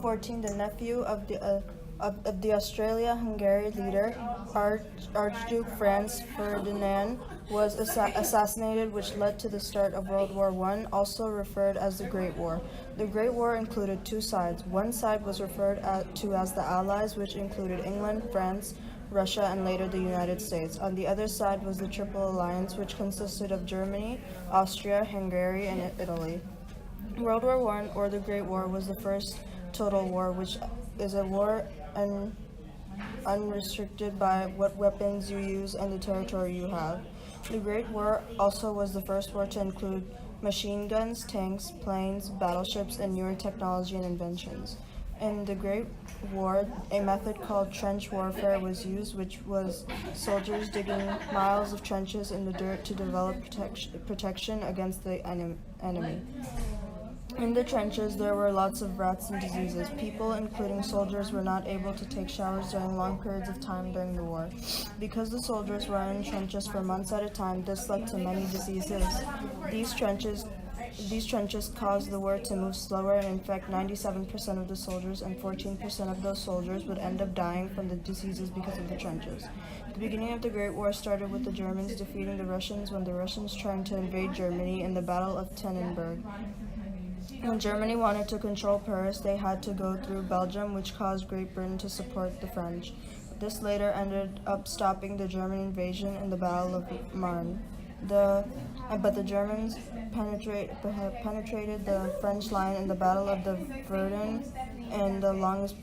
1914, the nephew of the Austria-Hungary leader, Archduke Franz Ferdinand, was assassinated, which led to the start of World War I, also referred as the Great War. The Great War included two sides. One side was referred to as the Allies, which included England, France, Russia, and later the United States. On the other side was the Triple Alliance, which consisted of Germany, Austria, Hungary, and Italy. World War I, or the Great War, was the first total war, which is a war unrestricted by what weapons you use and the territory you have. The Great War also was the first war to include machine guns, tanks, planes, battleships, and newer technology and inventions. In the Great War, a method called trench warfare was used, which was soldiers digging miles of trenches in the dirt to develop protection against the enemy. In the trenches, there were lots of rats and diseases. People, including soldiers, were not able to take showers during long periods of time during the war. Because the soldiers were in trenches for months at a time, this led to many diseases. These trenches caused the war to move slower, and in fact 97% of the soldiers and 14% of those soldiers would end up dying from the diseases because of the trenches. The beginning of the Great War started with the Germans defeating the Russians when the Russians tried to invade Germany in the Battle of Tannenberg. When Germany wanted to control Paris, they had to go through Belgium, which caused Great Britain to support the French. This later ended up stopping the German invasion in the Battle of Marne. But the Germans penetrated the French line in the Battle of the Verdun in the longest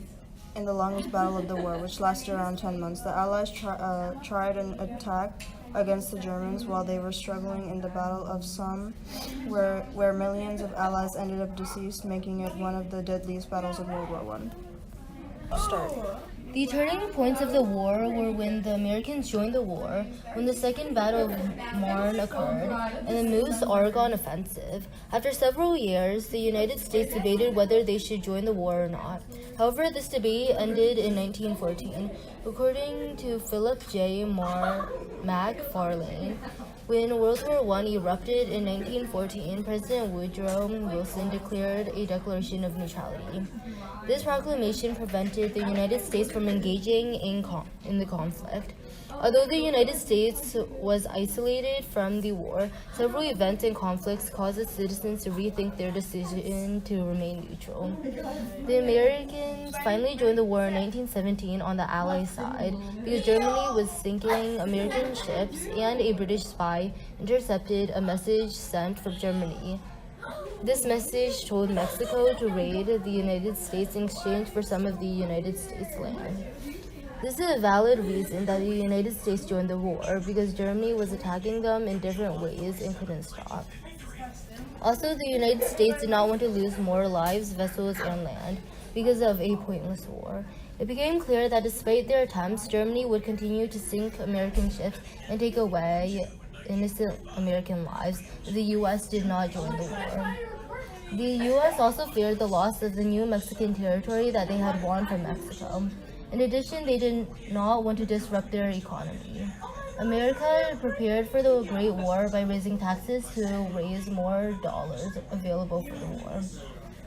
battle of the war, which lasted around 10 months. The Allies tried an attack against the Germans while they were struggling in the Battle of Somme, where millions of Allies ended up deceased, making it one of the deadliest battles of World War I. Start. The turning points of the war were when the Americans joined the war, when the Second Battle of Marne occurred, and the Meuse-Argonne Offensive. After several years, the United States debated whether they should join the war or not. However, this debate ended in 1914. According to Philip J. McFarlane, when World War I erupted in 1914, President Woodrow Wilson declared a declaration of neutrality. This proclamation prevented the United States from engaging in the conflict. Although the United States was isolated from the war, several events and conflicts caused its citizens to rethink their decision to remain neutral. The Americans finally joined the war in 1917 on the Allied side because Germany was sinking American ships and a British spy intercepted a message sent from Germany. This message told Mexico to raid the United States in exchange for some of the United States land. This is a valid reason that the United States joined the war, because Germany was attacking them in different ways and couldn't stop. Also, the United States did not want to lose more lives, vessels, and land because of a pointless war. It became clear that despite their attempts, Germany would continue to sink American ships and take away innocent American lives if the U.S. did not join the war. The U.S. also feared the loss of the new Mexican territory that they had won from Mexico. In addition, they did not want to disrupt their economy. America prepared for the Great War by raising taxes to raise more dollars available for the war.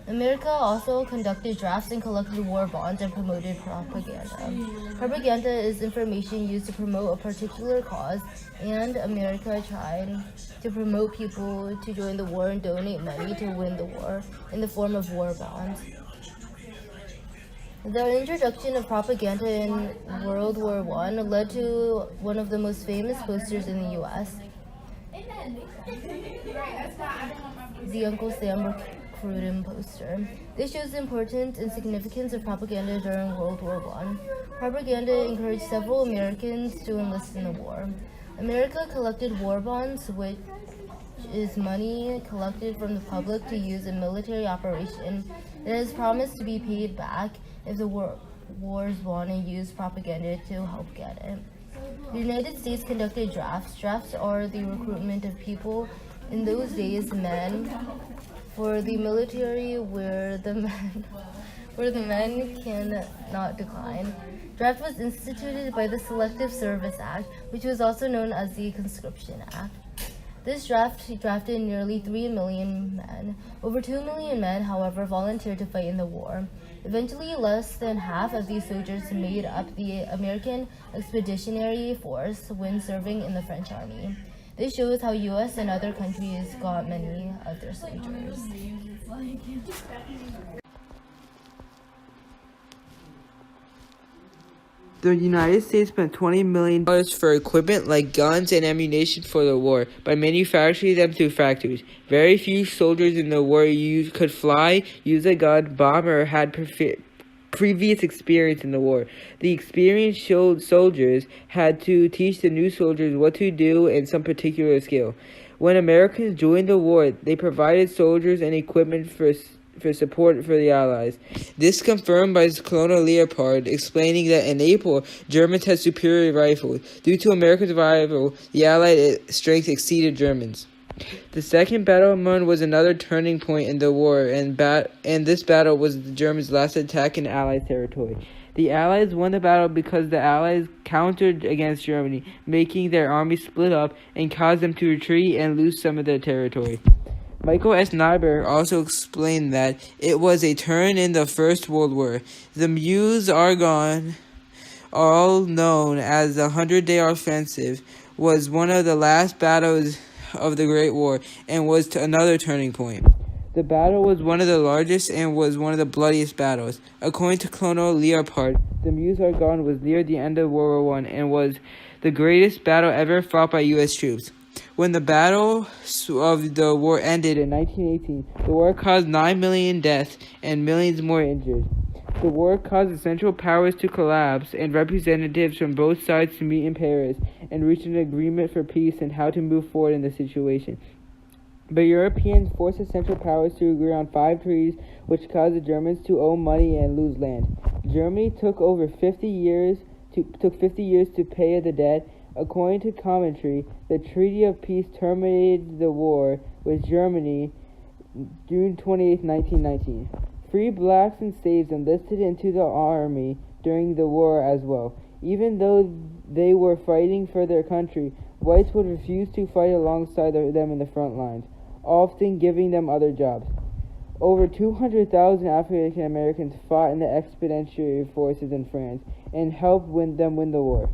America also conducted drafts and collected war bonds and promoted propaganda. Propaganda is information used to promote a particular cause, and America tried to promote people to join the war and donate money to win the war in the form of war bonds. The introduction of propaganda in World War I led to one of the most famous posters in the U.S., the Uncle Sam Recruiting poster. This shows the importance and significance of propaganda during World War I. Propaganda encouraged several Americans to enlist in the war. America collected war bonds, which is money collected from the public to use in military operation. It is promised to be paid back if the war is won, and used propaganda to help get it. The United States conducted drafts. Drafts are the recruitment of people. In those days, men for the military where the men cannot decline. Draft was instituted by the Selective Service Act, which was also known as the Conscription Act. This draft drafted nearly 3 million men. Over 2 million men, however, volunteered to fight in the war. Eventually, less than half of these soldiers made up the American Expeditionary Force when serving in the French Army. This shows how U.S. and other countries got many of their soldiers. The United States spent $20 million for equipment like guns and ammunition for the war by manufacturing them through factories. Very few soldiers in the war could fly, use a gun, bomb, or had previous experience in the war. The experienced soldiers had to teach the new soldiers what to do in some particular skill. When Americans joined the war, they provided soldiers and equipment for support for the Allies. This confirmed by Colonel Leopard, explaining that in April, Germans had superior rifles. Due to American survival, the Allied strength exceeded Germans. The Second Battle of Marne was another turning point in the war, and this battle was the Germans' last attack in Allied territory. The Allies won the battle because the Allies countered against Germany, making their army split up and caused them to retreat and lose some of their territory. Michael S. Nyberg also explained that it was a turn in the First World War. The Meuse-Argonne, all known as the 100-Day Offensive, was one of the last battles of the Great War and was another turning point. The battle was one of the largest and was one of the bloodiest battles. According to Colonel Leopard, the Meuse-Argonne was near the end of World War I and was the greatest battle ever fought by U.S. troops. When the Battle of the War ended in 1918, the war caused 9 million deaths and millions more injured. The war caused the Central Powers to collapse and representatives from both sides to meet in Paris and reach an agreement for peace and how to move forward in the situation. But Europeans forced the Central Powers to agree on 5 treaties, which caused the Germans to owe money and lose land. Germany took 50 years to pay the debt. According to commentary, the Treaty of Peace terminated the war with Germany June 28, 1919. Free blacks and slaves enlisted into the army during the war as well. Even though they were fighting for their country, whites would refuse to fight alongside them in the front lines, often giving them other jobs. Over 200,000 African Americans fought in the expeditionary forces in France and helped them win the war.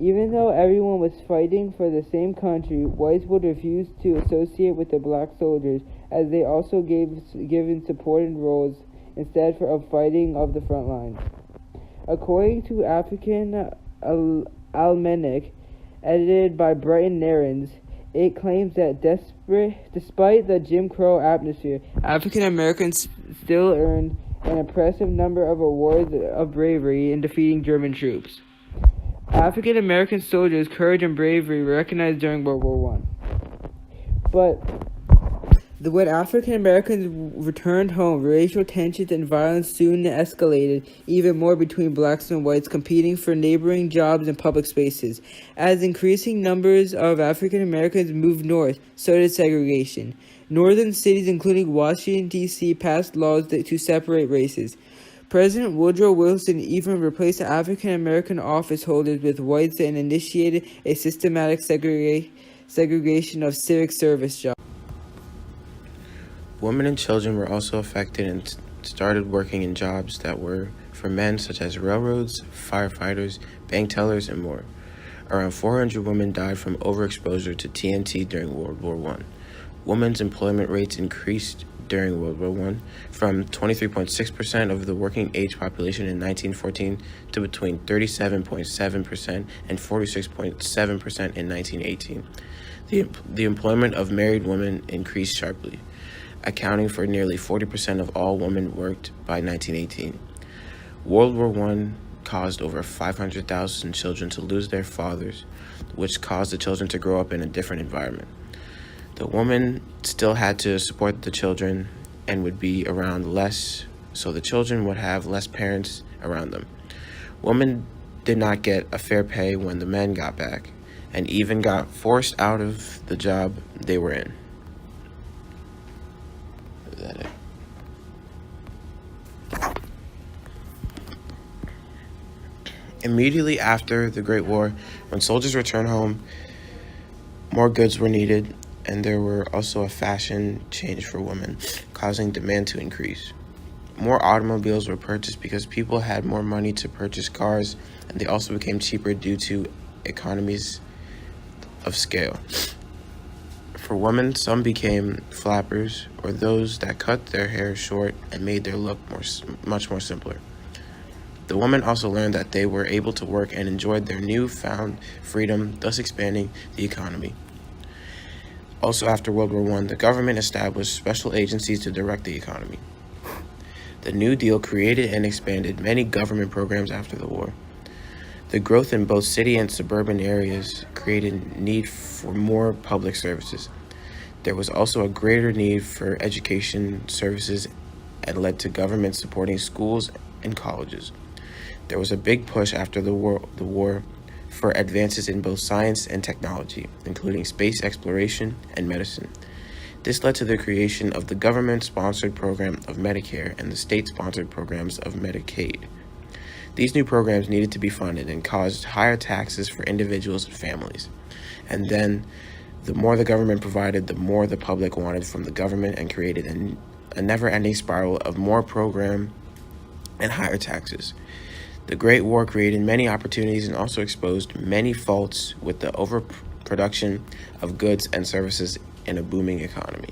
Even though everyone was fighting for the same country, whites would refuse to associate with the black soldiers, as they also given supporting roles instead of fighting of the front lines. According to African Almanac, edited by Brighton Narrans, it claims that despite the Jim Crow atmosphere, African Americans still earned an impressive number of awards of bravery in defeating German troops. African American soldiers' courage and bravery were recognized during World War I. But when African Americans returned home, racial tensions and violence soon escalated even more between blacks and whites competing for neighboring jobs and public spaces. As increasing numbers of African Americans moved north, so did segregation. Northern cities, including Washington, D.C., passed laws to separate races. President Woodrow Wilson even replaced African American office holders with whites and initiated a systematic segregation of civic service jobs. Women and children were also affected and started working in jobs that were for men, such as railroads, firefighters, bank tellers, and more. Around 400 women died from overexposure to TNT during World War I. Women's employment rates increased during World War I from 23.6% of the working age population in 1914 to between 37.7% and 46.7% in 1918. The employment of married women increased sharply, accounting for nearly 40% of all women worked by 1918. World War I caused over 500,000 children to lose their fathers, which caused the children to grow up in a different environment. The woman still had to support the children and would be around less, so the children would have less parents around them. Women did not get a fair pay when the men got back, and even got forced out of the job they were in. Is that it? Immediately after the Great War, when soldiers returned home, more goods were needed, and there were also a fashion change for women, causing demand to increase. more automobiles were purchased because people had more money to purchase cars, and they also became cheaper due to economies of scale. For women, some became flappers, or those that cut their hair short and made their look much more simpler. The women also learned that they were able to work and enjoyed their newfound freedom, thus expanding the economy. Also, after World War I, the government established special agencies to direct the economy. The New Deal created and expanded many government programs after the war. The growth in both city and suburban areas created need for more public services. There was also a greater need for education services and led to government supporting schools and colleges. There was a big push after the war for advances in both science and technology, including space exploration and medicine. This led to the creation of the government-sponsored program of Medicare and the state-sponsored programs of Medicaid. These new programs needed to be funded and caused higher taxes for individuals and families. And then, the more the government provided, the more the public wanted from the government, and created a never-ending spiral of more program and higher taxes. The Great War created many opportunities and also exposed many faults with the overproduction of goods and services in a booming economy.